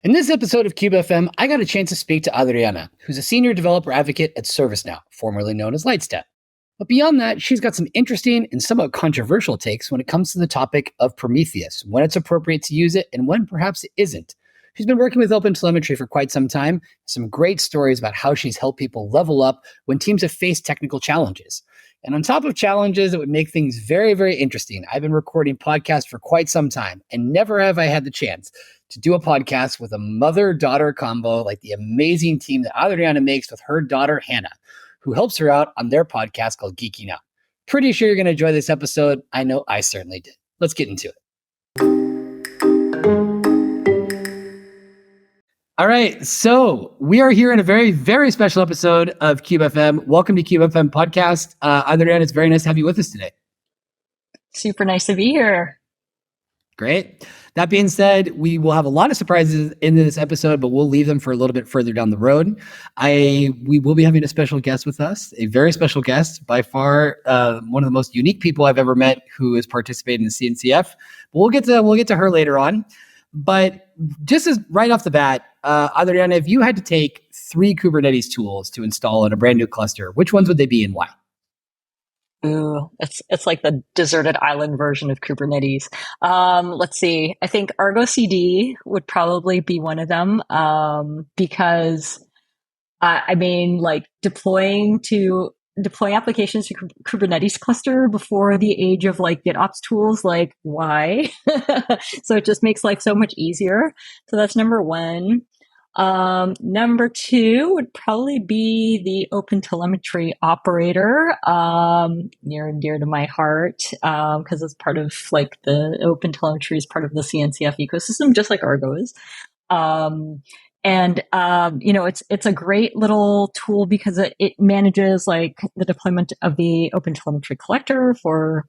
In this episode of KubeFM, I got a chance to speak to Adriana, who's a senior developer advocate at ServiceNow, formerly known as Lightstep. But beyond that, she's got some interesting and somewhat controversial takes when it comes to the topic of Prometheus, when it's appropriate to use it and when perhaps it isn't. She's been working with Open Telemetry for quite some time. Some great stories about how she's helped people level up when teams have faced technical challenges. And on top of challenges that would make things very, very interesting, I've been recording podcasts for quite some time, and never have I had the chance to do a podcast with a mother-daughter combo like the amazing team that Adriana makes with her daughter, Hannah, who helps her out on their podcast called Geeking Out. Pretty sure you're going to enjoy this episode. I know I certainly did. Let's get into it. All right, so we are here in a very, very special episode of KubeFM. Welcome to KubeFM podcast. Adriana, it's very nice to have you with us today. Super nice to be here. Great. That being said, we will have a lot of surprises in this episode, but we'll leave them for a little bit further down the road. We will be having a special guest with us, a very special guest, by far one of the most unique people I've ever met who is participating in the CNCF. But we'll get to her later on. But just as right off the bat, Adriana, if you had to take 3 Kubernetes tools to install in a brand new cluster, which ones would they be and why? Ooh, it's like the deserted island version of Kubernetes. Let's see. I think Argo CD would probably be one of them because like deploying applications to Kubernetes cluster before the age of like GitOps tools, like why? So it just makes life so much easier. So that's number one. Number 2 would probably be the Open Telemetry operator, near and dear to my heart, because it's part of like the Open Telemetry is part of the CNCF ecosystem, just like Argo is. It's a great little tool because it manages like the deployment of the Open Telemetry Collector for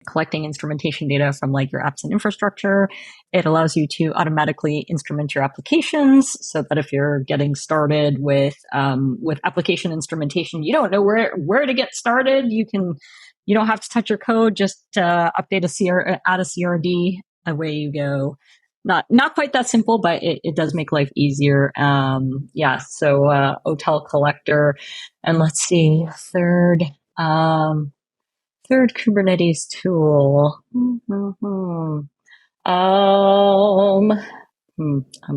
collecting instrumentation data from like your apps and infrastructure. It allows you to automatically instrument your applications so that if you're getting started with application instrumentation, you don't know where to get started. You don't have to touch your code, just add a CRD, away you go. Not quite that simple, but it does make life easier. So OTEL collector, and let's see, third Kubernetes tool. I'm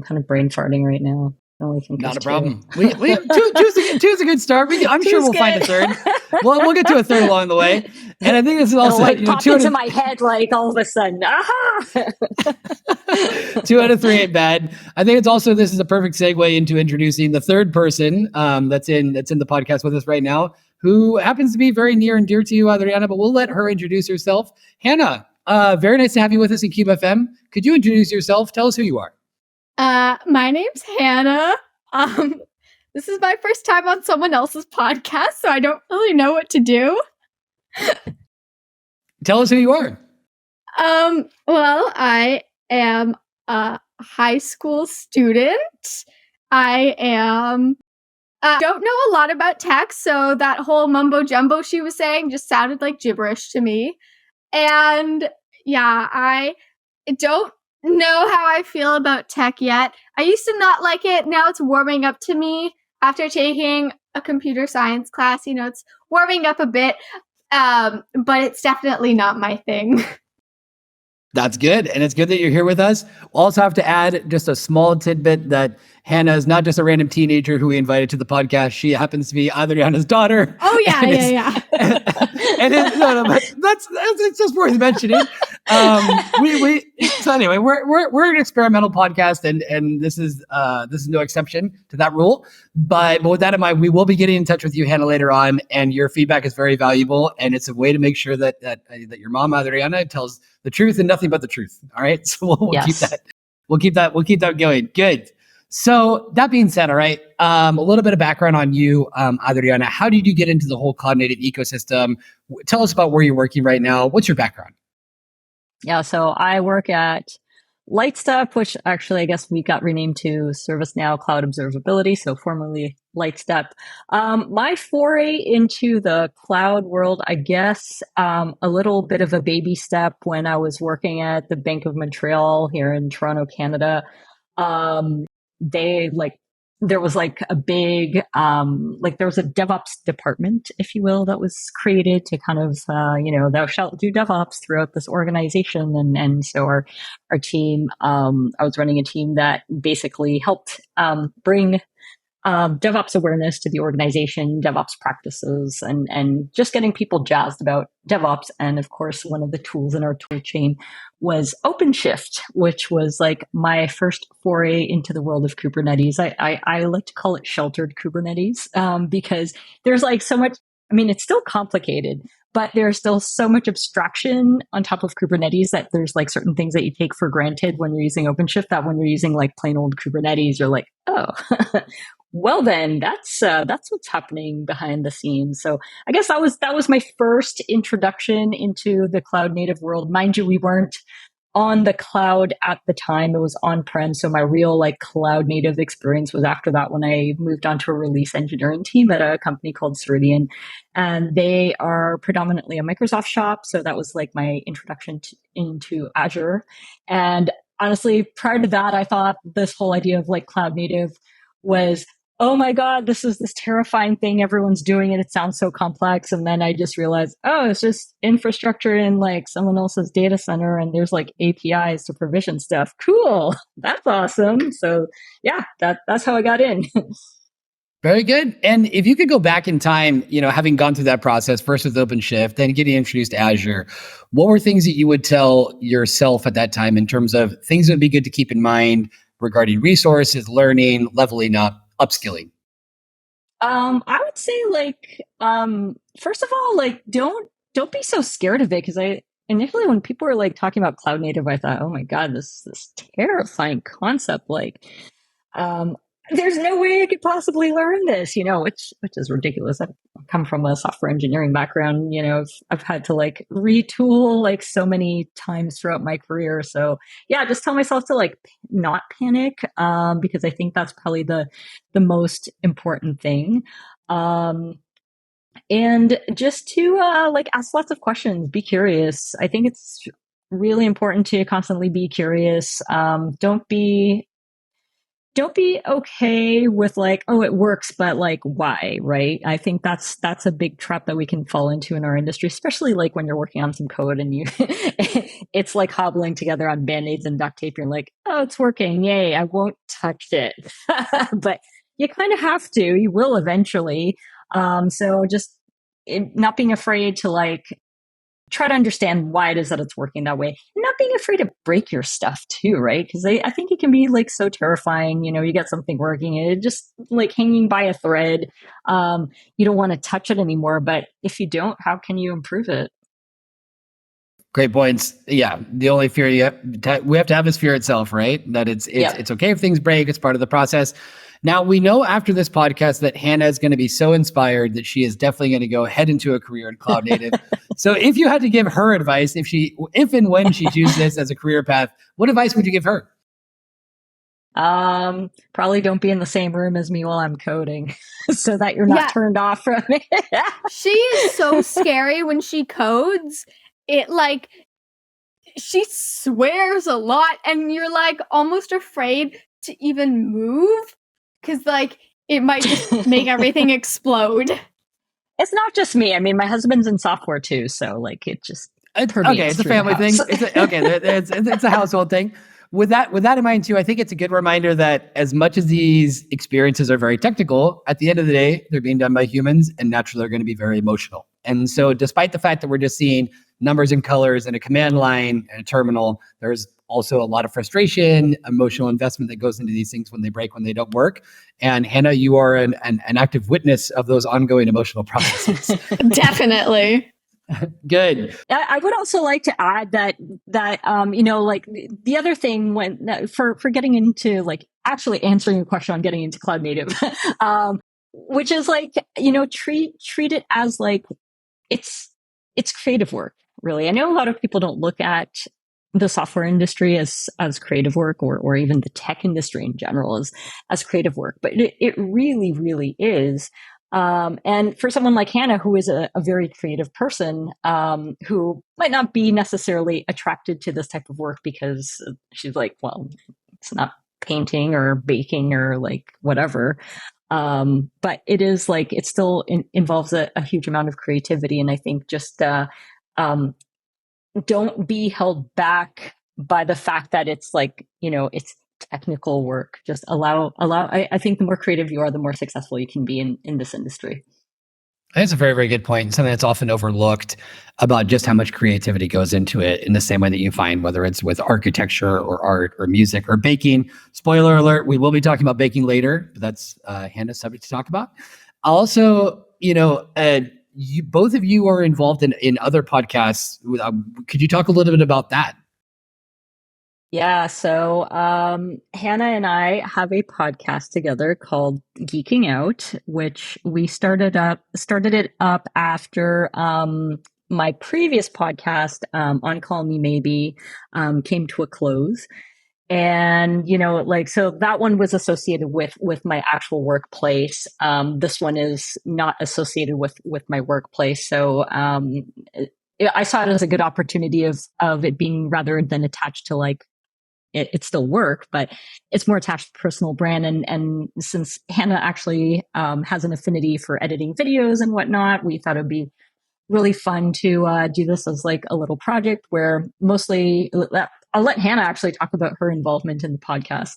kind of brain farting right now. I only think not a problem. We two's a good start. I'm sure we'll find a third. We'll get to a third along the way. And I think this is also pop into my head like all of a sudden. Aha! 2 out of 3 ain't bad. I think this is a perfect segue into introducing the third person that's in the podcast with us right now, who happens to be very near and dear to you, Adriana, but we'll let her introduce herself. Hannah, very nice to have you with us in KubeFM. Could you introduce yourself? Tell us who you are. My name's Hannah. This is my first time on someone else's podcast, so I don't really know what to do. Tell us who you are. Well, I am a high school student. I don't know a lot about tech, so that whole mumbo jumbo she was saying just sounded like gibberish to me. And yeah, I don't know how I feel about tech yet. I used to not like it. Now it's warming up to me after taking a computer science class. It's warming up a bit, but it's definitely not my thing. That's good. And it's good that you're here with us. We'll also have to add just a small tidbit that Hannah is not just a random teenager who we invited to the podcast. She happens to be Adriana's daughter. Oh, yeah, yeah. It's just worth mentioning. So anyway, we're an experimental podcast, and this is no exception to that rule. But with that in mind, we will be getting in touch with you, Hannah, later on, and your feedback is very valuable, and it's a way to make sure that your mom, Adriana, tells the truth and nothing but the truth. All right, so we'll keep that. We'll keep that going. Good. So that being said, all right, a little bit of background on you, Adriana. How did you get into the whole cloud native ecosystem? Tell us about where you're working right now. What's your background? Yeah, so I work at Lightstep, which actually I guess we got renamed to ServiceNow Cloud Observability, so formerly Lightstep. My foray into the cloud world, I guess, a little bit of a baby step when I was working at the Bank of Montreal here in Toronto, Canada. They there was like a big, there was a DevOps department, if you will, that was created to kind of, thou shalt do DevOps throughout this organization. And so our team, I was running a team that basically helped, bring DevOps awareness to the organization, DevOps practices, and just getting people jazzed about DevOps. And of course, one of the tools in our tool chain was OpenShift, which was like my first foray into the world of Kubernetes. I like to call it sheltered Kubernetes, because there's like so much, I mean, it's still complicated, but there's still so much abstraction on top of Kubernetes that there's like certain things that you take for granted when you're using OpenShift that when you're using like plain old Kubernetes, you're like, oh, well then that's what's happening behind the scenes. So I guess that was my first introduction into the cloud native world. Mind you, we weren't on the cloud at the time. It was on-prem. So my real like cloud native experience was after that, when I moved on to a release engineering team at a company called Ceridian. And they are predominantly a Microsoft shop. So that was like my introduction into Azure. And honestly, prior to that, I thought this whole idea of like cloud native was, oh my God, this is this terrifying thing. Everyone's doing it. It sounds so complex. And then I just realized, oh, it's just infrastructure in like someone else's data center. And there's like APIs to provision stuff. Cool. That's awesome. So yeah, that's how I got in. Very good. And if you could go back in time, having gone through that process, first with OpenShift, then getting introduced to Azure, what were things that you would tell yourself at that time in terms of things that would be good to keep in mind regarding resources, learning, leveling up, upskilling? I would say first of all, don't be so scared of it. Cause I initially, when people were like talking about cloud native, I thought, oh my God, this terrifying concept. There's no way I could possibly learn this, which is ridiculous. I've come from a software engineering background. I've had to like retool like so many times throughout my career. So yeah, just tell myself to like not panic, because I think that's probably the most important thing. And just to ask lots of questions, be curious. I think it's really important to constantly be curious. Don't be okay with like, oh, it works, but like, why, right? I think that's a big trap that we can fall into in our industry, especially like when you're working on some code and it's like hobbling together on Band-Aids and duct tape. You're like, oh, it's working. Yay, I won't touch it. But you kind of have to, you will eventually. So just not being afraid to like, try to understand why it is that it's working that way, and not being afraid to break your stuff too, right? Because I think it can be like so terrifying. You get something working and it just like hanging by a thread. You don't want to touch it anymore, but if you don't, how can you improve it? Great points. Yeah, the only fear we have to have is fear itself, right? That it's okay if things break. It's part of the process. Now, we know after this podcast that Hannah is going to be so inspired that she is definitely going to go head into a career in cloud native. So if you had to give her advice, if and when she chooses this as a career path, what advice would you give her? Probably don't be in the same room as me while I'm coding so that you're not turned off from it. She is so scary when she codes. She swears a lot and you're like almost afraid to even move. Because, it might just make everything explode. It's not just me. I mean, my husband's in software too, so it just it's a family thing. It's a household thing. With that in mind too, I think it's a good reminder that as much as these experiences are very technical, at the end of the day, they're being done by humans, and naturally they're going to be very emotional. And so, despite the fact that we're just seeing numbers and colors in a command line and a terminal, there's also a lot of frustration, emotional investment that goes into these things when they break, when they don't work. And Hannah, you are an active witness of those ongoing emotional processes. Definitely. Good. I would also like to add that the other thing for getting into actually answering your question on getting into cloud native, which is treat it as it's creative work. Really, I know a lot of people don't look at the software industry as creative work, or even the tech industry in general as creative work, but it really, really is. And for someone like Hannah, who is a very creative person, who might not be necessarily attracted to this type of work because she's like, well, it's not painting or baking or like whatever. But it is like, it still involves a huge amount of creativity. And I think just, don't be held back by the fact that it's like, it's technical work. Just I think the more creative you are, the more successful you can be in this industry. That's a very, very good point. Something that's often overlooked about just how much creativity goes into it, in the same way that you find whether it's with architecture or art or music or baking. Spoiler alert, we will be talking about baking later, but that's Hannah's subject to talk about. Also, both of you are involved in other podcasts. Could you talk a little bit about that? Yeah, so Hannah and I have a podcast together called Geeking Out, which we started it up after my previous podcast, On Call Me Maybe, came to a close. And, so that one was associated with my actual workplace. This one is not associated with my workplace. So I saw it as a good opportunity of it being, rather than attached to like, it's still work, but it's more attached to personal brand. And since Hannah actually has an affinity for editing videos and whatnot, we thought it'd be really fun to do this as like a little project where mostly I'll let Hannah actually talk about her involvement in the podcast.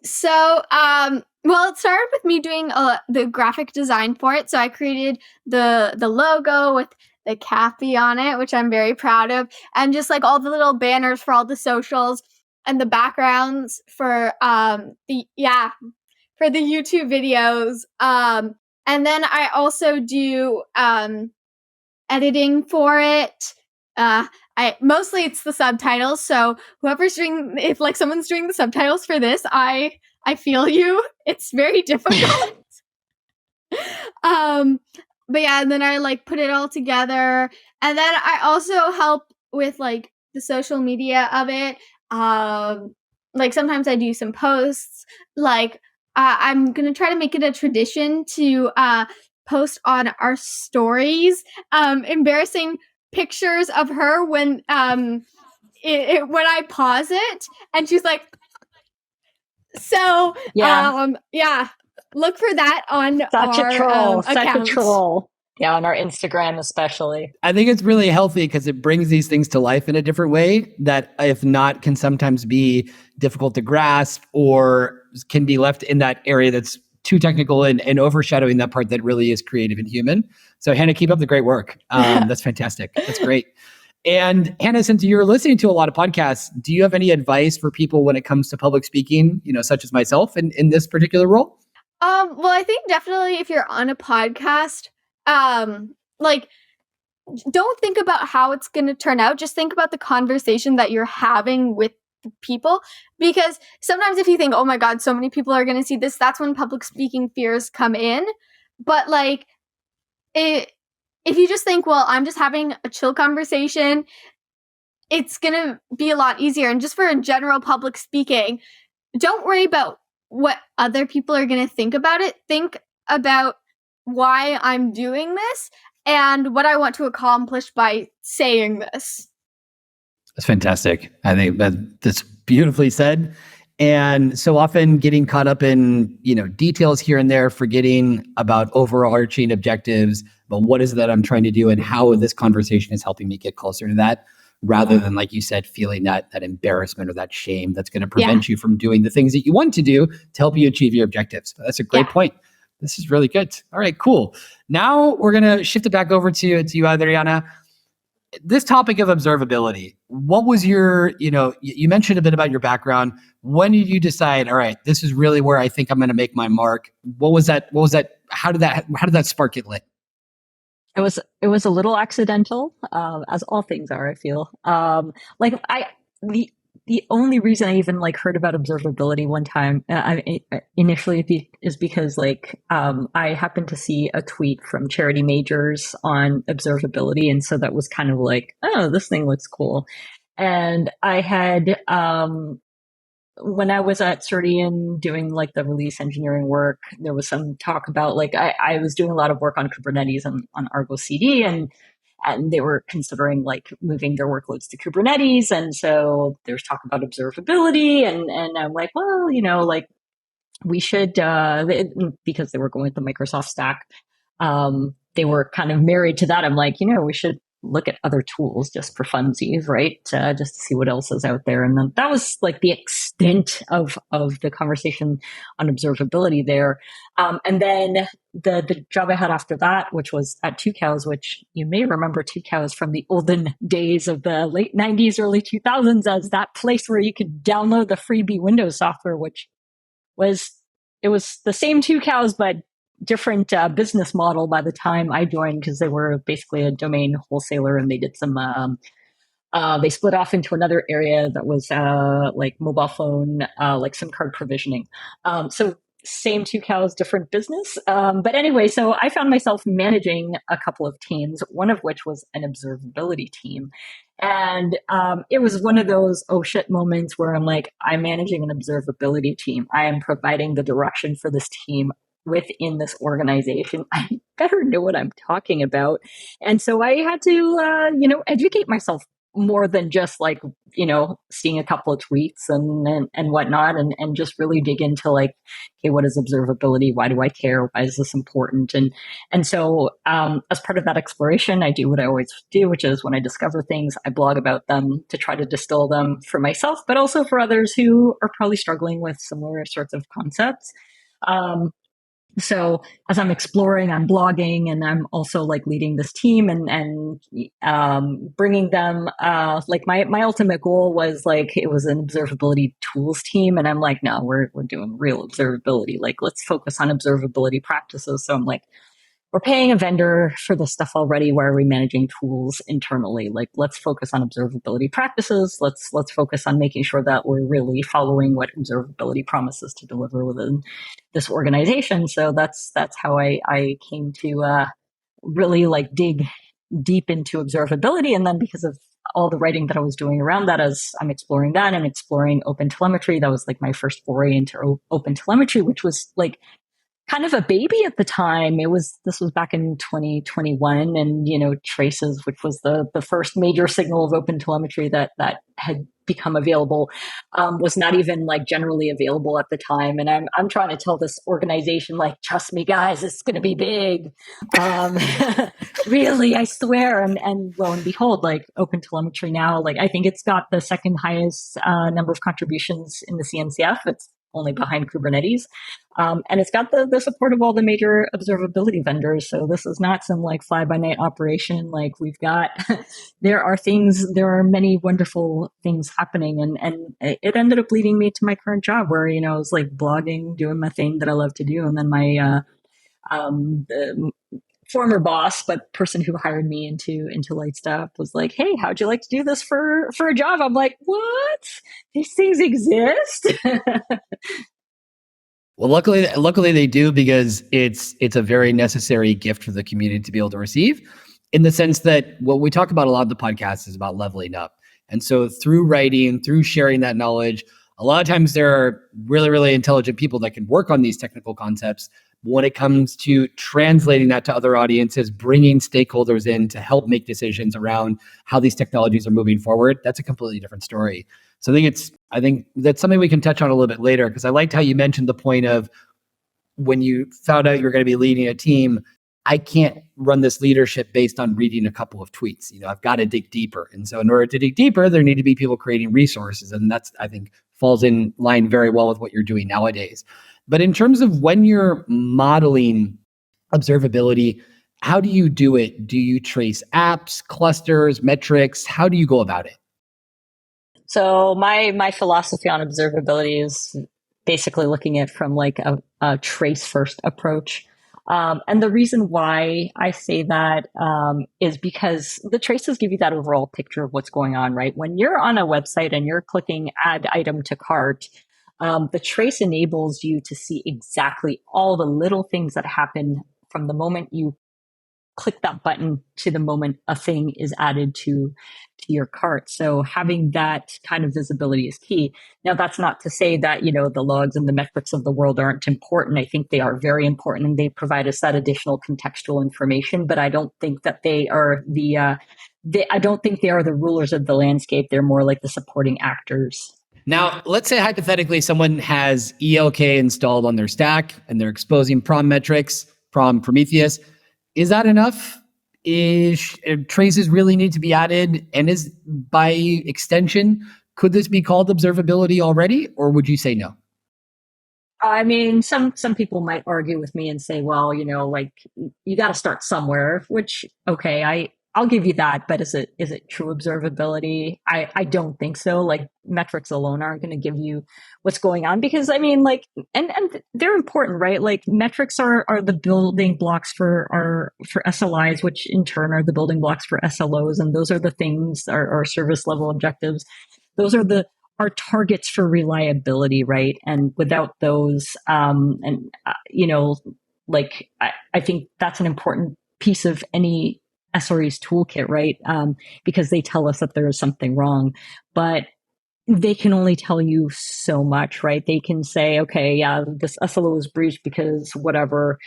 So, well, it started with me doing the graphic design for it. So I created the logo with the Kathy on it, which I'm very proud of, and just like all the little banners for all the socials and the backgrounds for the YouTube videos. And then I also do editing for it. Mostly it's the subtitles. So if like someone's doing the subtitles for this, I feel you. It's very difficult. But yeah, and then I like put it all together. And then I also help with like the social media of it. Like sometimes I do some posts. Like I'm gonna try to make it a tradition to post on our stories embarrassing pictures of her when when I pause it, and she's like, so yeah, look for that on such our a troll, account. such a troll. Yeah, on our Instagram especially. I think it's really healthy because it brings these things to life in a different way that, if not, can sometimes be difficult to grasp or can be left in that area that's too technical and overshadowing that part that really is creative and human. So Hannah, keep up the great work. That's fantastic. That's great. And Hannah, since you're listening to a lot of podcasts, do you have any advice for people when it comes to public speaking, such as myself in this particular role? Well, I think definitely if you're on a podcast, like, don't think about how it's going to turn out. Just think about the conversation that you're having with people, because sometimes if you think, oh my god, so many people are going to see this, that's when public speaking fears come in. But like, if you just think, well, I'm just having a chill conversation, it's going to be a lot easier. And just for general public speaking, don't worry about what other people are going to think about it. Think about why I'm doing this and what I want to accomplish by saying this. That's fantastic. I think that's beautifully said. And so often getting caught up in, details here and there, forgetting about overarching objectives, but what is it that I'm trying to do and how this conversation is helping me get closer to that, rather than, like you said, feeling that embarrassment or that shame that's going to prevent you from doing the things that you want to do to help you achieve your objectives. That's a great point. This is really good. All right, cool. Now we're going to shift it back over to you, Adriana. This topic of observability, what was your, you mentioned a bit about your background. When did you decide, all right, this is really where I think I'm going to make my mark? What was that? How did that spark get lit? It was a little accidental, as all things are, I feel. The only reason I even heard about observability one time initially is because I happened to see a tweet from Charity Majors on observability, and so that was kind of like, oh, this thing looks cool. And I had when I was at Certian doing the release engineering work, there was some talk about I was doing a lot of work on Kubernetes and on Argo CD, and and they were considering like moving their workloads to Kubernetes. And so there's talk about observability. And I'm like, well, like we should, because they were going with the Microsoft stack, they were kind of married to that. I'm like, we should look at other tools just for funsies, right? Just to see what else is out there. And then that was like the extent of the conversation on observability there. And then the job I had after that, which was at Two Cows, which you may remember Two Cows from the olden days of the late 90s, early 2000s as that place where you could download the freebie Windows software, which was the same Two Cows, but different business model by the time I joined, because they were basically a domain wholesaler, and they did some they split off into another area that was like mobile phone, like SIM card provisioning. So same Two Cows, different business. But anyway, so I found myself managing a couple of teams, one of which was an observability team. And it was one of those oh shit moments where I'm like, I'm managing an observability team. I am providing the direction for this team within this organization. I better know what I'm talking about. And so I had to, educate myself more than just like, seeing a couple of tweets and whatnot, and just really dig into like, okay, what is observability? Why do I care? Why is this important? And so as part of that exploration, I do what I always do, which is when I discover things, I blog about them to try to distill them for myself, but also for others who are probably struggling with similar sorts of concepts. So as I'm exploring, I'm blogging, and I'm also like leading this team and bringing them, like my ultimate goal was like, it was an observability tools team. And I'm like, no, we're doing real observability. Like, let's focus on observability practices. So I'm like, we're paying a vendor for this stuff already. Why are we managing tools internally? Like, let's focus on observability practices. Let's focus on making sure that we're really following what observability promises to deliver within this organization. So that's how I came to really like dig deep into observability. And then because of all the writing that I was doing around that, as I'm exploring that and exploring Open Telemetry, that was like my first foray into Open Telemetry, which was like kind of a baby at the time. This was back in 2021, and Traces, which was the first major signal of Open Telemetry that had become available, was not even like generally available at the time. And I'm trying to tell this organization, like, trust me, guys, it's going to be big. Really, I swear. And lo and behold, like Open Telemetry now, like I think it's got the second highest number of contributions in the CNCF. It's only behind Kubernetes. And it's got the support of all the major observability vendors. So this is not some like fly by night operation. Like we've got, there are many wonderful things happening. And it ended up leading me to my current job where, I was like blogging, doing my thing that I love to do. And then my, the former boss, but person who hired me into Lightstaff was like, hey, how'd you like to do this for a job? I'm like, what? These things exist? Well, luckily they do, because it's a very necessary gift for the community to be able to receive, in the sense that what we talk about a lot of the podcast is about leveling up. And so through writing, through sharing that knowledge, a lot of times there are really, really intelligent people that can work on these technical concepts. But when it comes to translating that to other audiences, bringing stakeholders in to help make decisions around how these technologies are moving forward, that's a completely different story. So I think that's something we can touch on a little bit later, because I liked how you mentioned the point of when you found out you were going to be leading a team, I can't run this leadership based on reading a couple of tweets. I've got to dig deeper. And so in order to dig deeper, there need to be people creating resources. And that's, I think, falls in line very well with what you're doing nowadays. But in terms of when you're modeling observability, how do you do it? Do you trace apps, clusters, metrics? How do you go about it? So my philosophy on observability is basically looking at it from like a trace first approach. And the reason why I say that is because the traces give you that overall picture of what's going on, right? When you're on a website and you're clicking add item to cart, the trace enables you to see exactly all the little things that happen from the moment you click that button to the moment a thing is added to your cart. So having that kind of visibility is key. Now, that's not to say that, the logs and the metrics of the world aren't important. I think they are very important and they provide us that additional contextual information, but I don't think that they are I don't think they are the rulers of the landscape. They're more like the supporting actors. Now, let's say hypothetically someone has ELK installed on their stack and they're exposing prom metrics, Prometheus. Is that enough? Traces really need to be added? And is, by extension, could this be called observability already? Or would you say no? I mean, some people might argue with me and say, well, you got to start somewhere, which, okay, I'll give you that, but is it true observability? I don't think so. Like, metrics alone aren't going to give you what's going on, because I mean, like, and they're important, right? Like, metrics are the building blocks for SLIs, which in turn are the building blocks for SLOs, and those are the things, our service level objectives. Those are our targets for reliability, right? And without those, I think that's an important piece of any SRE's toolkit, right? Because they tell us that there is something wrong, but they can only tell you so much, right? They can say, okay, yeah, this SLO was breached because whatever,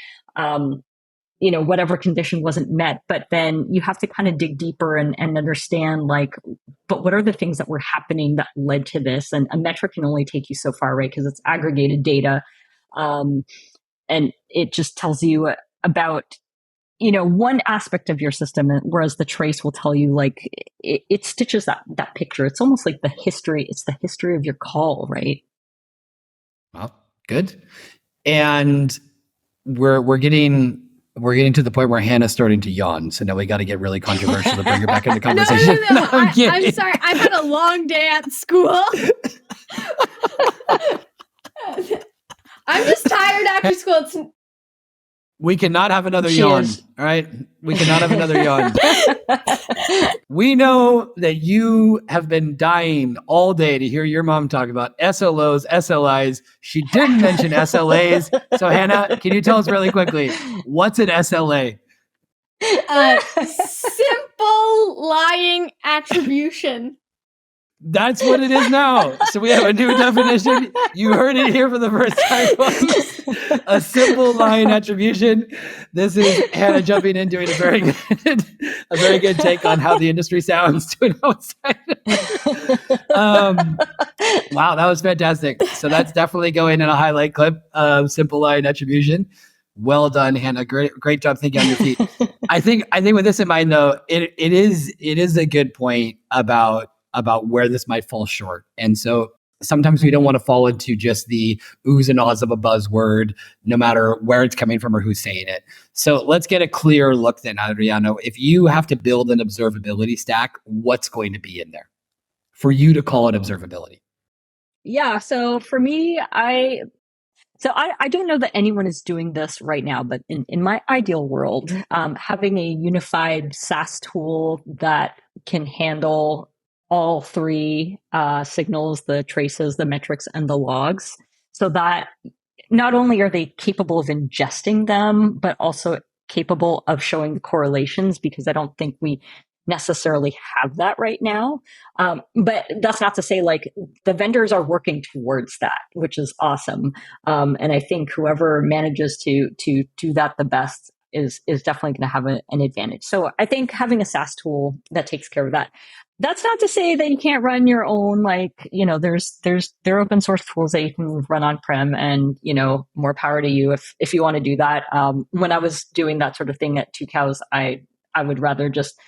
whatever condition wasn't met. But then you have to kind of dig deeper and understand, like, but what are the things that were happening that led to this? And a metric can only take you so far, right? Because it's aggregated data. And it just tells you about one aspect of your system, whereas the trace will tell you, like, it stitches that picture. It's almost like the history. It's the history of your call, right? Well, good. And we're getting to the point where Hannah's starting to yawn. So now we got to get really controversial to bring her back into conversation. No, I'm sorry. I've had a long day at school. I'm just tired after school. We cannot have another yawn. All right. We cannot have another yawn. We know that you have been dying all day to hear your mom talk about SLOs, SLIs. She didn't mention SLAs. So Hannah, can you tell us really quickly, what's an SLA? Simple lying attribution. That's what it is now. So we have a new definition. You heard it here for the first time, folks. A simple line attribution. This is Hannah jumping in, doing a very good take on how the industry sounds to an outsider. Wow, that was fantastic. So that's definitely going in a highlight clip of simple line attribution. Well done, Hannah. Great job thinking on your feet. I think with this in mind, though, it is a good point about where this might fall short. And so sometimes we don't want to fall into just the oohs and ahs of a buzzword, no matter where it's coming from or who's saying it. So let's get a clear look then, Adriana. If you have to build an observability stack, what's going to be in there for you to call it observability? Yeah. So for me, I don't know that anyone is doing this right now, but in my ideal world, having a unified SaaS tool that can handle all three signals, the traces, the metrics, and the logs, so that not only are they capable of ingesting them, but also capable of showing the correlations, because I don't think we necessarily have that right now. But that's not to say, like, the vendors are working towards that, which is awesome. And I think whoever manages to do that the best is definitely going to have an advantage. So I think having a SaaS tool that takes care of that. That's not to say that you can't run your own, like, there are open source tools that you can run on-prem, and, more power to you if you want to do that. When I was doing that sort of thing at Two Cows, I would rather just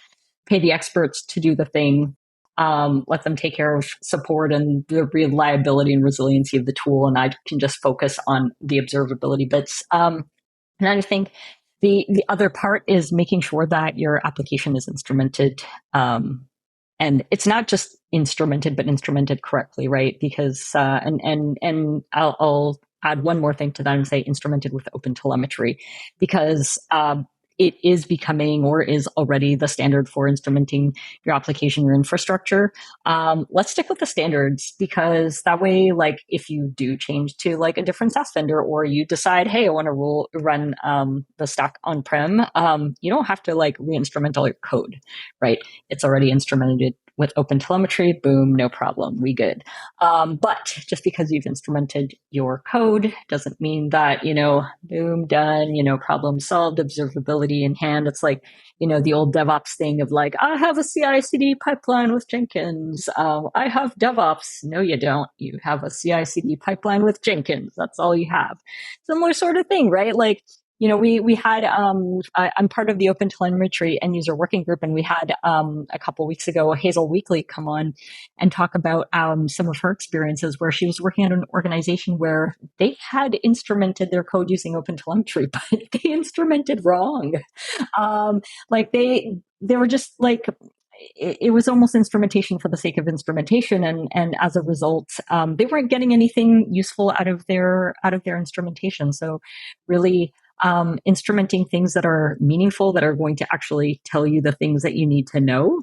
pay the experts to do the thing, let them take care of support and the reliability and resiliency of the tool, and I can just focus on the observability bits. And I think the other part is making sure that your application is instrumented. And it's not just instrumented, but instrumented correctly, right? Because and I'll add one more thing to that and say instrumented with Open Telemetry, because it is becoming or is already the standard for instrumenting your application or infrastructure. Let's stick with the standards, because that way, like if you do change to like a different SaaS vendor, or you decide, hey, I want to run the stack on-prem, you don't have to like re-instrument all your code, right? It's already instrumented with Open Telemetry. Boom, no problem, we good. But just because you've instrumented your code doesn't mean that, boom, done, problem solved, observability in hand. It's like, the old DevOps thing of like, I have a CI/CD pipeline with Jenkins. I have DevOps. No, you don't. You have a CI/CD pipeline with Jenkins. That's all you have. Similar sort of thing, right? Like, we had, I'm part of the Open Telemetry end user working group, and we had a couple weeks ago, Hazel Weekly come on and talk about some of her experiences where she was working at an organization where they had instrumented their code using Open Telemetry, but they instrumented wrong. Like they were just like, it was almost instrumentation for the sake of instrumentation, and as a result, they weren't getting anything useful out of their instrumentation. So really, instrumenting things that are meaningful, that are going to actually tell you the things that you need to know,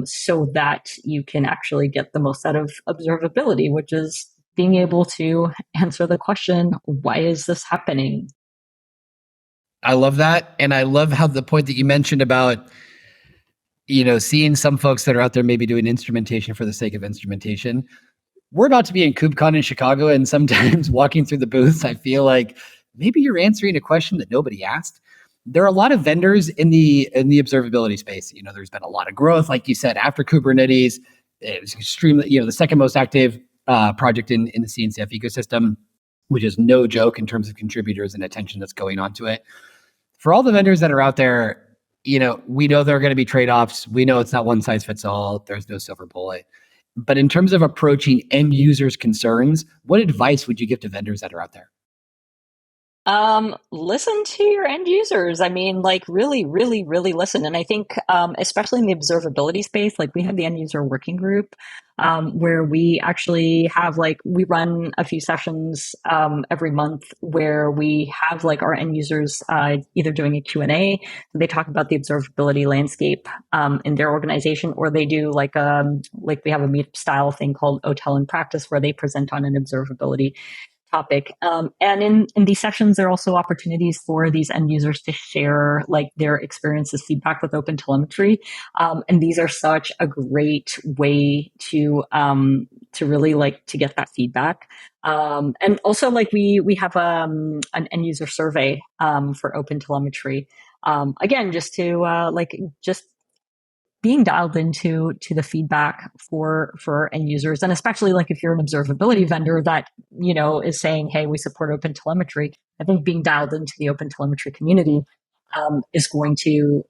so that you can actually get the most out of observability, which is being able to answer the question, why is this happening? I love that. And I love how the point that you mentioned about, seeing some folks that are out there maybe doing instrumentation for the sake of instrumentation. We're about to be in KubeCon in Chicago, and sometimes walking through the booths, I feel like maybe you're answering a question that nobody asked. There are a lot of vendors in the observability space. There's been a lot of growth, like you said, after Kubernetes. It was extremely, the second most active project in the CNCF ecosystem, which is no joke in terms of contributors and attention that's going on to it. For all the vendors that are out there, we know there are going to be trade-offs. We know it's not one size fits all. There's no silver bullet. But in terms of approaching end users' concerns, what advice would you give to vendors that are out there? Listen to your end users. I mean, like really, really, really listen. And I think, especially in the observability space, like we have the end user working group, where we actually have we run a few sessions, every month where we have like our end users, either doing a Q&A. They talk about the observability landscape, in their organization, or they do like we have a meetup style thing called OTEL in practice, where they present on an observability topic. And in these sessions, there are also opportunities for these end users to share like their experiences, feedback with Open Telemetry. And these are such a great way to really to get that feedback. And also like we have an end user survey for Open Telemetry. Again, just to just being dialed into the feedback for end users, and especially like if you're an observability vendor that is saying, hey, we support Open Telemetry. I think being dialed into the Open Telemetry community is going to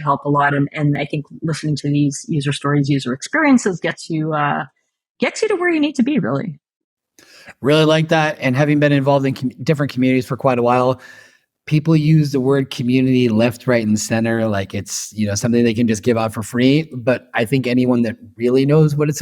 help a lot. And I think listening to these user stories, user experiences gets you to where you need to be. Really like that. And having been involved in different communities for quite a while, people use the word community left, right, and center like it's something they can just give out for free. But I think anyone that really knows what it's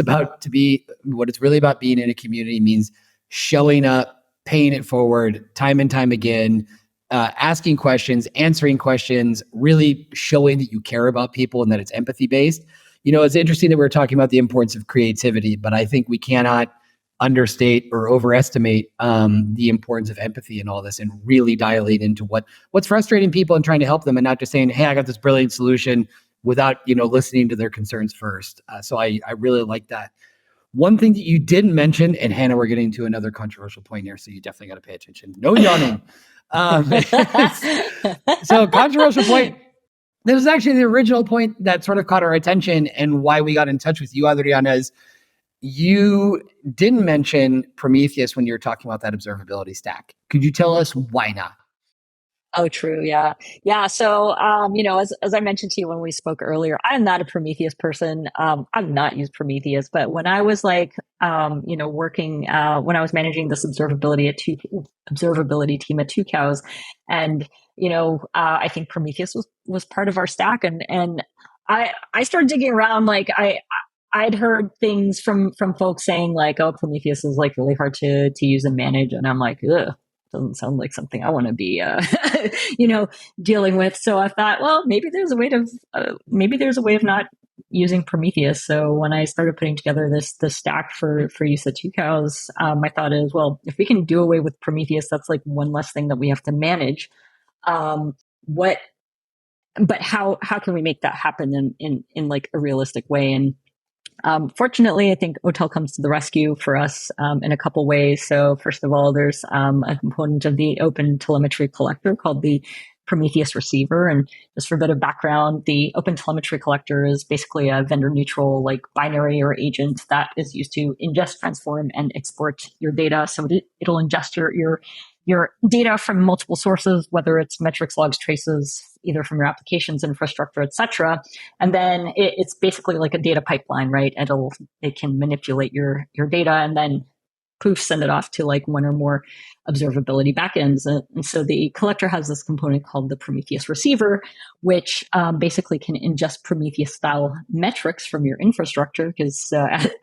really about being in a community means showing up, paying it forward, time and time again, asking questions, answering questions, really showing that you care about people and that it's empathy based. It's interesting that we're talking about the importance of creativity, but I think we cannot understate or overestimate the importance of empathy in all this, and really dialing into what's frustrating people and trying to help them, and not just saying, hey, I got this brilliant solution without listening to their concerns first. So I really like that. One thing that you didn't mention, and Hannah, we're getting to another controversial point here, so you definitely got to pay attention. No yawning. So controversial point. This was actually the original point that sort of caught our attention, and why we got in touch with you, Adriana, is you didn't mention Prometheus when you were talking about that observability stack. Could you tell us why not? Oh, true. Yeah. Yeah. So, as I mentioned to you when we spoke earlier, I'm not a Prometheus person. I've not used Prometheus, but when I was working, when I was managing this observability team at Two Cows, and, I think Prometheus was part of our stack. And I started digging around, I'd heard things from folks saying like, oh, Prometheus is like really hard to use and manage. And I'm like, ugh, doesn't sound like something I want to be, dealing with. So I thought, well, maybe there's a way of not using Prometheus. So when I started putting together the stack for use at Tucows, my thought is, well, if we can do away with Prometheus, that's like one less thing that we have to manage. But how can we make that happen in like a realistic way? And fortunately, I think OTEL comes to the rescue for us in a couple ways. So first of all, there's a component of the Open Telemetry Collector called the Prometheus receiver. And just for a bit of background, the Open Telemetry Collector is basically a vendor neutral, like binary or agent that is used to ingest, transform, and export your data. So it'll ingest your data from multiple sources, whether it's metrics, logs, traces, either from your applications, infrastructure, etc. And then it's basically like a data pipeline, right? It can manipulate your data and then poof, send it off to like one or more observability backends. And so the collector has this component called the Prometheus receiver, which basically can ingest Prometheus style metrics from your infrastructure. Because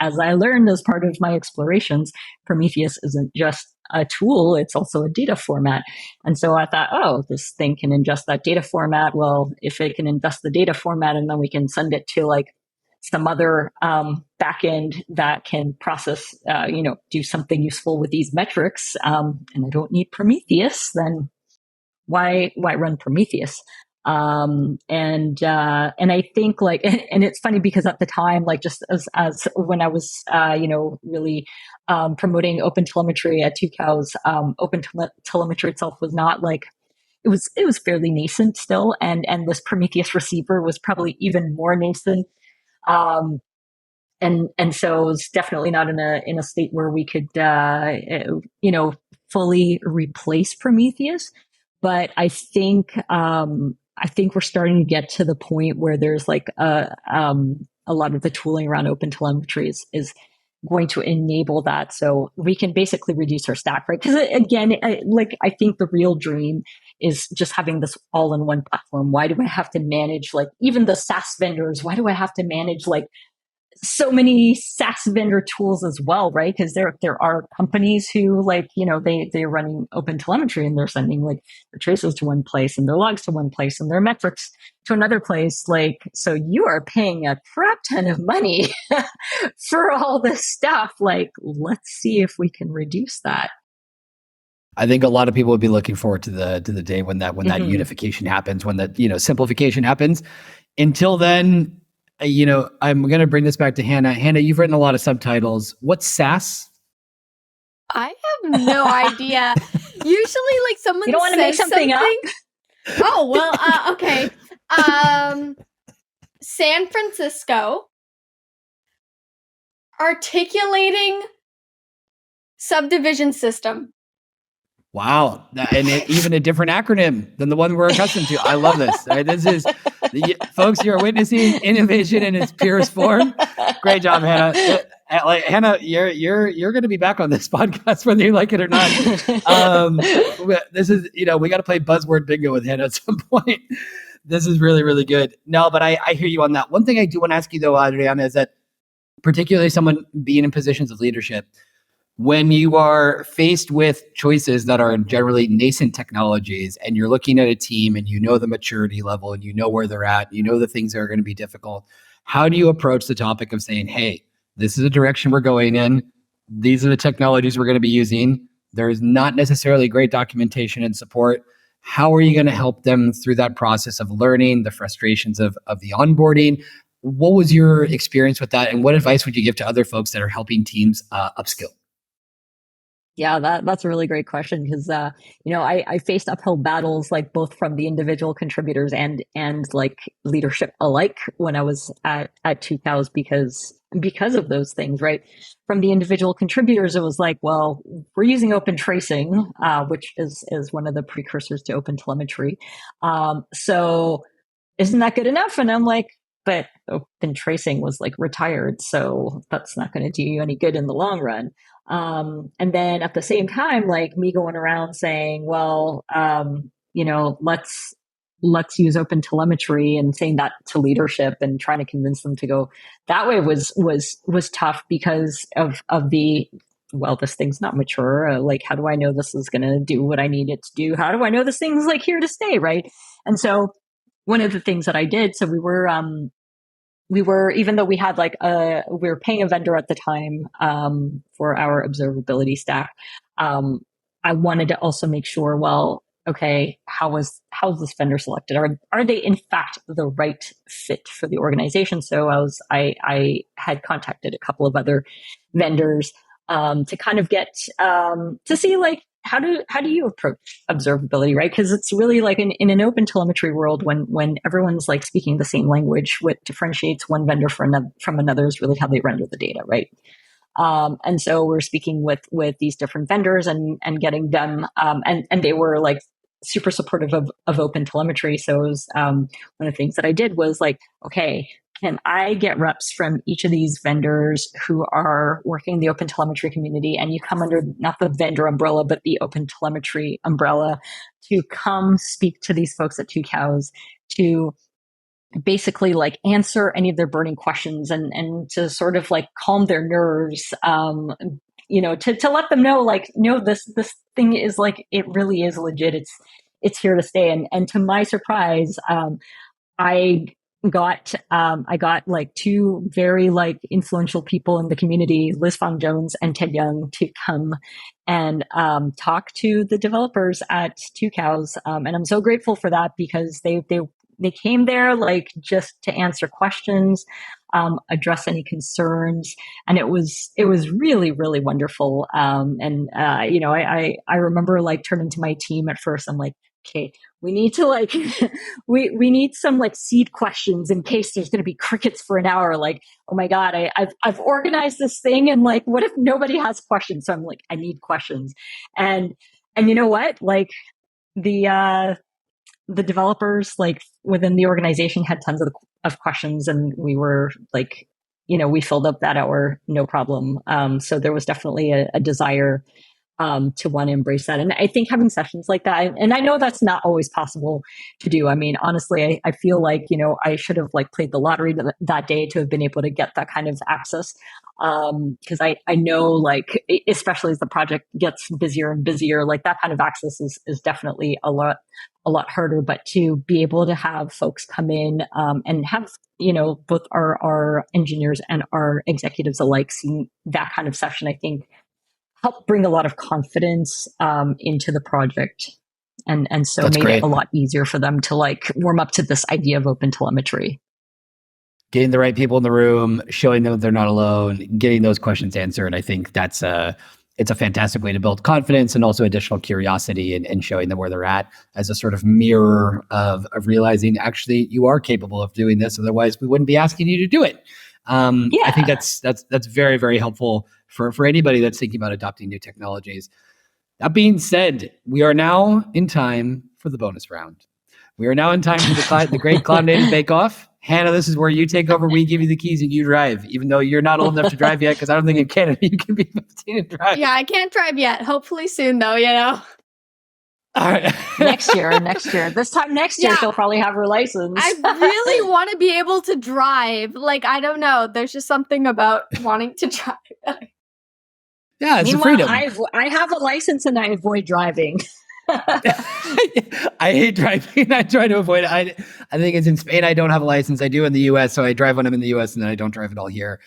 as I learned as part of my explorations, Prometheus isn't just a tool, it's also a data format. And so I thought, oh, this thing can ingest that data format. Well, if it can ingest the data format and then we can send it to like some other backend that can process, do something useful with these metrics, and I don't need Prometheus, then why run Prometheus? And I think like, and it's funny because at the time, like just as when I was, really promoting Open Telemetry at Tucows, Open Telemetry itself was not like, it was fairly nascent still, and this Prometheus receiver was probably even more nascent. And so it's definitely not in a state where we could, fully replace Prometheus. But I think we're starting to get to the point where there's like a lot of the tooling around Open Telemetry is going to enable that. So we can basically reduce our stack, right? Because again, I think the real dream is just having this all in one platform. Why do I have to manage like even the SaaS vendors? Why do I have to manage like so many SaaS vendor tools as well, right? Because there are companies who like, they're running Open Telemetry and they're sending like their traces to one place and their logs to one place and their metrics to another place. Like, so you are paying a crap ton of money for all this stuff. Like, let's see if we can reduce that. I think a lot of people would be looking forward to the day when that unification happens, when that simplification happens. Until then, I'm going to bring this back to Hannah. Hannah, you've written a lot of subtitles. What's SaaS? I have no idea. Usually, like someone you don't want to make something up. Oh well, okay. San Francisco articulating subdivision system. Wow. And even a different acronym than the one we're accustomed to. I love this. This is, folks, you're witnessing innovation in its purest form. Great job, Hannah. Hannah, you're going to be back on this podcast, whether you like it or not. This is, we got to play buzzword bingo with Hannah at some point. This is really, really good. No, but I hear you on that. One thing I do want to ask you though, Adriana, is that particularly someone being in positions of leadership, when you are faced with choices that are generally nascent technologies and you're looking at a team and the maturity level and where they're at, the things that are going to be difficult, how do you approach the topic of saying, hey, this is the direction we're going in. These are the technologies we're going to be using. There's not necessarily great documentation and support. How are you going to help them through that process of learning, the frustrations of the onboarding? What was your experience with that? And what advice would you give to other folks that are helping teams upskill? Yeah, that's a really great question because, I faced uphill battles like both from the individual contributors and like leadership alike when I was at Tucows because of those things, right? From the individual contributors, it was like, well, we're using open tracing, which is one of the precursors to Open Telemetry. So isn't that good enough? And I'm like, but open tracing was like retired, so that's not going to do you any good in the long run. And then at the same time, like me going around saying, well, let's use Open Telemetry and saying that to leadership and trying to convince them to go that way was tough because of the well, this thing's not mature. Like, how do I know this is going to do what I need it to do? How do I know this thing's like here to stay? Right. And so one of the things that I did, so we were, even though we had like we were paying a vendor at the time, for our observability stack. I wanted to also make sure, well, okay, how is this vendor selected? Are they in fact the right fit for the organization? So I had contacted a couple of other vendors, to kind of get, to see like, how do you approach observability, right? Because it's really like in an open telemetry world, when everyone's like speaking the same language, what differentiates one vendor from another is really how they render the data, right? And so we're speaking with these different vendors and getting them, and they were like super supportive of open telemetry. So it was, one of the things that I did was like, okay, can I get reps from each of these vendors who are working in the open telemetry community, and you come under not the vendor umbrella, but the open telemetry umbrella, to come speak to these folks at Two Cows to basically like answer any of their burning questions and to sort of like calm their nerves, to let them know like, no, this thing is like, it really is legit. It's here to stay. And to my surprise, I got like two very like influential people in the community, Liz Fong Jones and Ted Young, to come and talk to the developers at Two Cows. And I'm so grateful for that, because they came there like just to answer questions, address any concerns, and it was really, really wonderful. I remember like turning to my team at first. I'm like, okay, we need to like, we need some like seed questions in case there's going to be crickets for an hour. Like, oh my God, I've organized this thing, and like, what if nobody has questions? So I'm like, I need questions. And you know what? Like the developers like within the organization had tons of questions, and we were like, we filled up that hour, no problem. So there was definitely a desire, to want to embrace that. And I think having sessions like that, and I know that's not always possible to do. I mean, honestly, I feel like, I should have like played the lottery that day to have been able to get that kind of access. Because I know like, especially as the project gets busier and busier, like that kind of access is definitely a lot harder. But to be able to have folks come in, and have, both our engineers and our executives alike seeing that kind of session, I think help bring a lot of confidence, into the project. And so That's made great. it a lot easier for them to like warm up to this idea of open telemetry. Getting the right people in the room, showing them they're not alone, getting those questions answered. I think it's a fantastic way to build confidence, and also additional curiosity, and showing them where they're at as a sort of mirror of realizing actually you are capable of doing this. Otherwise, we wouldn't be asking you to do it. Yeah. I think that's very, very helpful for anybody that's thinking about adopting new technologies. That being said, we are now in time for the bonus round. We are now in time for the Great Cloud Native Bake Off. Hannah, this is where you take over. We give you the keys and you drive, even though you're not old enough to drive yet, because I don't think in Canada you can be 15 and drive. Yeah, I can't drive yet. Hopefully soon, though, All right. next year. This time next year, Yeah. she'll probably have her license. I really want to be able to drive. Like, I don't know. There's just something about wanting to drive. Yeah, it's Meanwhile, freedom. I have a license and I avoid driving. I hate driving. I try to avoid it. I think it's in Spain. I don't have a license. I do in the US. So I drive when I'm in the US, and then I don't drive at all here.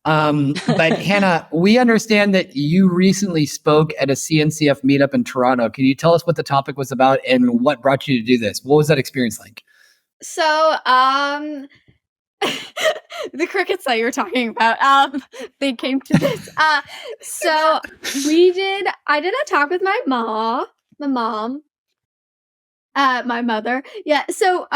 But Hannah, we understand that you recently spoke at a CNCF meetup in Toronto. Can you tell us what the topic was about and what brought you to do this? What was that experience like? So, the crickets that you were talking about, they came to this. So I did a talk with my mom, my mother. Yeah. So,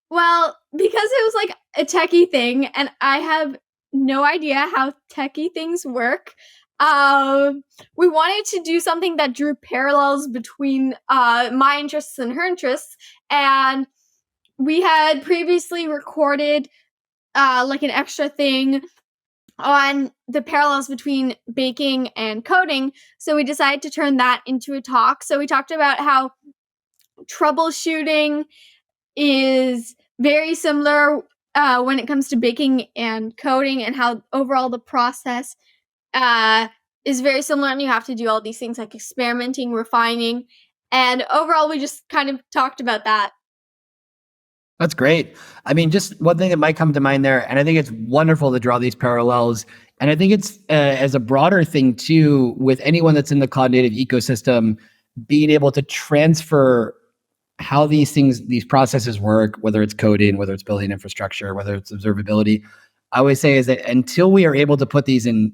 well, because it was like a techie thing, and I have no idea how techie things work. We wanted to do something that drew parallels between my interests and her interests, and we had previously recorded like an extra thing on the parallels between baking and coding. So we decided to turn that into a talk. So we talked about how troubleshooting is very similar when it comes to baking and coding, and how overall the process is very similar, and you have to do all these things like experimenting, refining, and overall we just kind of talked about that. That's great. I mean, just one thing that might come to mind there, and I think it's wonderful to draw these parallels. And I think it's as a broader thing too, with anyone that's in the cloud native ecosystem, being able to transfer how these things, these processes work, whether it's coding, whether it's building infrastructure, whether it's observability. I always say is that until we are able to put these in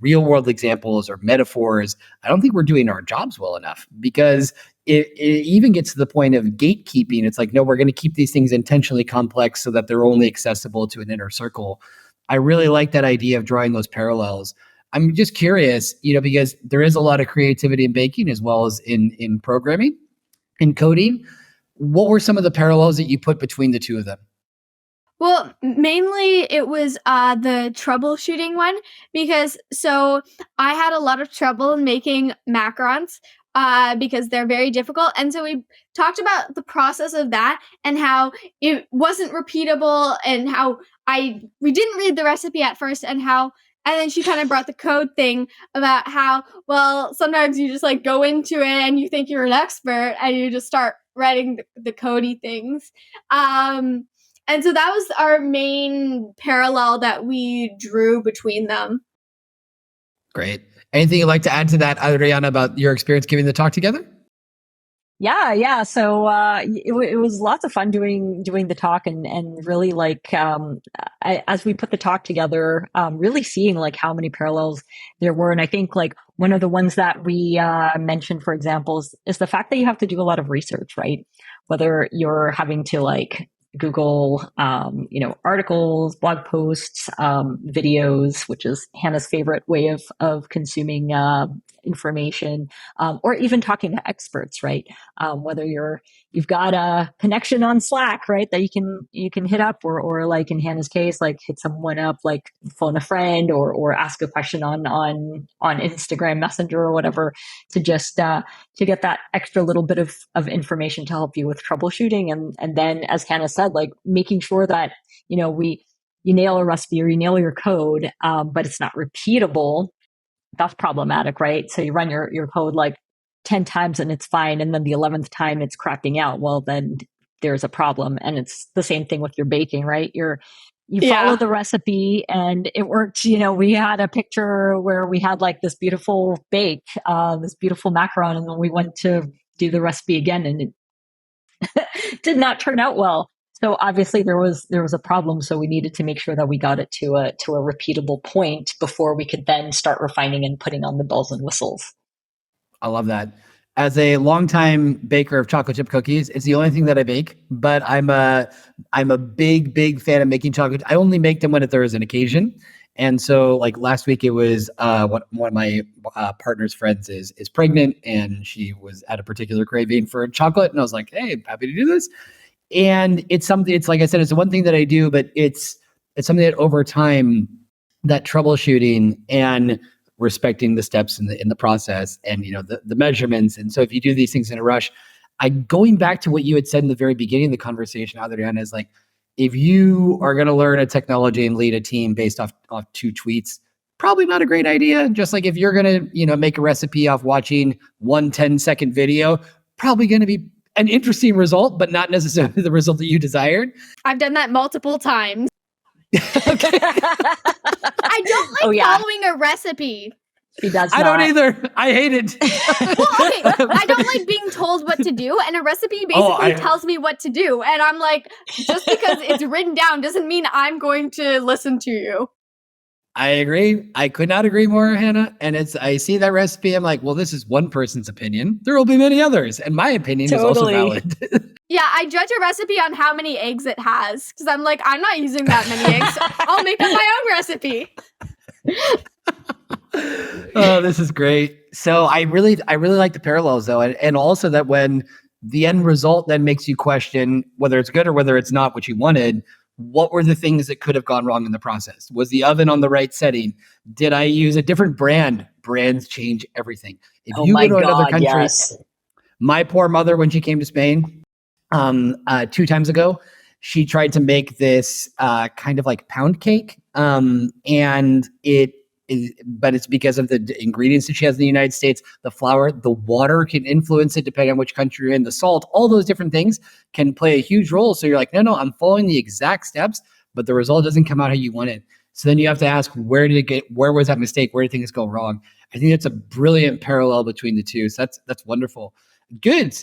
real world examples or metaphors, I don't think we're doing our jobs well enough, because it even gets to the point of gatekeeping. It's like, no, we're going to keep these things intentionally complex so that they're only accessible to an inner circle. I really like that idea of drawing those parallels. I'm just curious, because there is a lot of creativity in baking as well as in programming, in coding. What were some of the parallels that you put between the two of them? Well, mainly it was the troubleshooting one, because so I had a lot of trouble making macrons because they're very difficult. And so we talked about the process of that and how it wasn't repeatable, and how we didn't read the recipe at first, and then she kind of brought the code thing about how, well, sometimes you just like go into it and you think you're an expert and you just start writing the codey things. And so that was our main parallel that we drew between them. Great. Anything you'd like to add to that, Adriana, about your experience giving the talk together? Yeah. So it was lots of fun doing the talk, and really like as we put the talk together, really seeing like how many parallels there were. And I think like one of the ones that we mentioned, for example, is the fact that you have to do a lot of research, right? Whether you're having to like Google, articles, blog posts, videos, which is Hannah's favorite way of consuming information, or even talking to experts, right? Whether you've got a connection on Slack, right, that you can hit up, or like in Hannah's case, like hit someone up, like phone a friend, or ask a question on Instagram Messenger or whatever, to just to get that extra little bit of information to help you with troubleshooting. And then, as Hannah said, like making sure that, you nail a recipe or you nail your code, but it's not repeatable. That's problematic, right? So you run your code like 10 times and it's fine. And then the 11th time it's crapping out. Well, then there's a problem. And it's the same thing with your baking, right? You follow the recipe and it worked. We had a picture where we had like this beautiful bake, this beautiful macaron. And then we went to do the recipe again and it did not turn out well. So obviously there was a problem. So we needed to make sure that we got it to a repeatable point before we could then start refining and putting on the bells and whistles. I love that. As a longtime baker of chocolate chip cookies, it's the only thing that I bake, but I'm a big fan of making chocolate. I only make them when there is an occasion. And so like last week it was one of my partner's friends is pregnant, and she was at a particular craving for chocolate, and I was like, hey, I'm happy to do this. And it's something, it's like I said, it's the one thing that I do, but it's something that over time, that troubleshooting and respecting the steps in the process, and the measurements. And so if you do these things in a rush, going back to what you had said in the very beginning of the conversation, Adriana, is like, if you are going to learn a technology and lead a team based off 2 tweets, probably not a great idea. Just like if you're going to make a recipe off watching 1 10-second video, probably going to be an interesting result, but not necessarily the result that you desired. I've done that multiple times. I don't like following a recipe. She does not. I don't either. I hate it. Well, okay, I don't like being told what to do, and a recipe basically tells me what to do. And I'm like, just because it's written down doesn't mean I'm going to listen to you. I agree. I could not agree more, Hannah. And I see that recipe. I'm like, well, this is one person's opinion. There will be many others. And my opinion is also valid. Yeah, I judge a recipe on how many eggs it has. Because I'm like, I'm not using that many eggs. I'll make up my own recipe. Oh, this is great. So I really like the parallels though. And also that when the end result then makes you question whether it's good or whether it's not what you wanted, what were the things that could have gone wrong in the process? Was the oven on the right setting? Did I use a different brand? Brands change everything. If you go to another country, my poor mother, when she came to Spain 2 times ago, she tried to make this kind of like pound cake. And it but it's because of the ingredients that she has in the United States. The flour, the water can influence it depending on which country you're in. The salt, all those different things can play a huge role. So you're like, no, I'm following the exact steps, but the result doesn't come out how you want it. So then you have to ask, where was that mistake? Where did things go wrong? I think that's a brilliant parallel between the two. So that's wonderful. Good.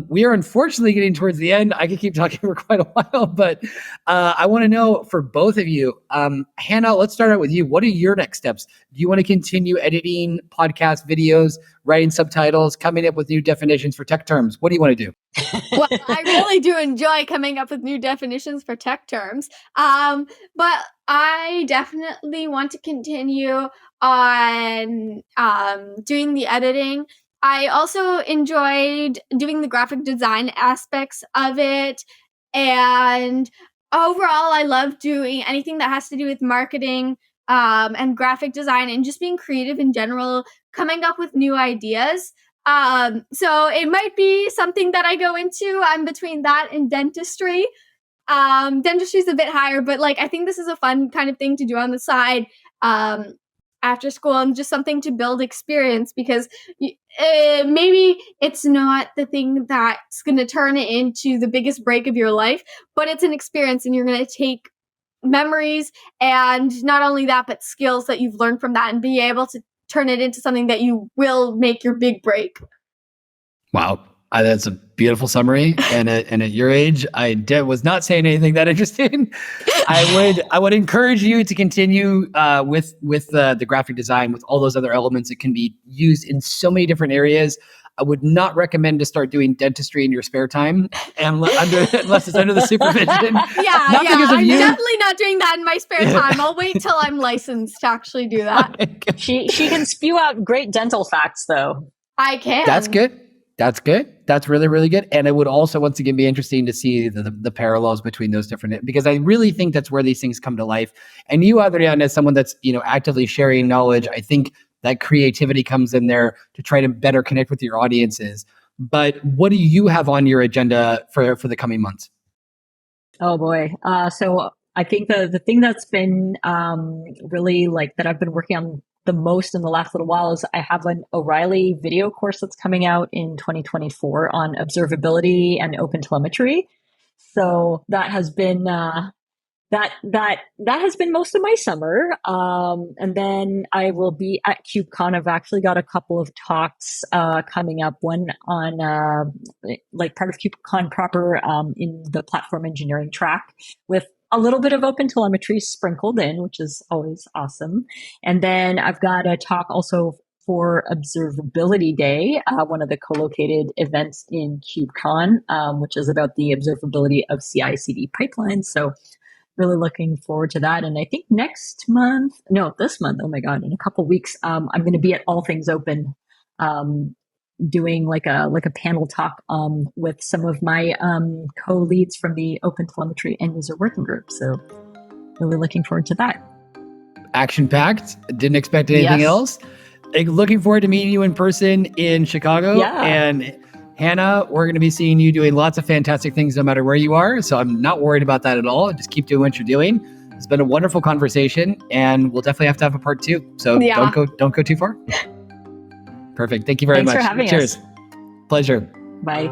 We are unfortunately getting towards the end. I could keep talking for quite a while, but I want to know for both of you, Hannah, let's start out with you. What are your next steps? Do you want to continue editing podcast videos, writing subtitles, coming up with new definitions for tech terms? What do you want to do? Well, I really do enjoy coming up with new definitions for tech terms. But I definitely want to continue on doing the editing. I also enjoyed doing the graphic design aspects of it. And overall, I love doing anything that has to do with marketing and graphic design and just being creative in general, coming up with new ideas. So it might be something that I go into. I'm between that and dentistry. Dentistry is a bit higher, but like I think this is a fun kind of thing to do on the side after school and just something to build experience because maybe it's not the thing that's going to turn it into the biggest break of your life, but it's an experience and you're going to take memories and not only that, but skills that you've learned from that and be able to turn it into something that you will make your big break. Wow. That's a beautiful summary. And at your age, I was not saying anything that interesting. I would encourage you to continue with the graphic design, with all those other elements that can be used in so many different areas. I would not recommend to start doing dentistry in your spare time, and unless it's under the supervision. Yeah, I'm definitely not doing that in my spare time. I'll wait till I'm licensed to actually do that. She can spew out great dental facts, though. I can. That's good. That's really, really good. And it would also, once again, be interesting to see the parallels between those different, because I really think that's where these things come to life. And you, Adriana, as someone that's, actively sharing knowledge, I think that creativity comes in there to try to better connect with your audiences. But what do you have on your agenda for the coming months? Oh boy. So I think the thing that's been really that I've been working on the most in the last little while is I have an O'Reilly video course that's coming out in 2024 on observability and open telemetry. So that has been that has been most of my summer. And then I will be at KubeCon. I've actually got a couple of talks coming up. One on part of KubeCon proper in the platform engineering track with a little bit of open telemetry sprinkled in, which is always awesome. And then I've got a talk also for Observability Day, one of the co-located events in KubeCon, which is about the observability of CI/CD pipelines. So really looking forward to that. And I think this month, oh my God, in a couple of weeks, I'm going to be at All Things Open, doing like a panel talk with some of my co-leads from the Open Telemetry end user working group. So really looking forward to that. Action-packed. Didn't expect anything else. Looking forward to meeting you in person in Chicago. Yeah. And Hannah, we're going to be seeing you doing lots of fantastic things no matter where you are. So I'm not worried about that at all. Just keep doing what you're doing. It's been a wonderful conversation, and we'll definitely have to have a part 2. So don't go too far. Perfect. Thank you very much. Thanks for having us. Cheers. Pleasure. Bye.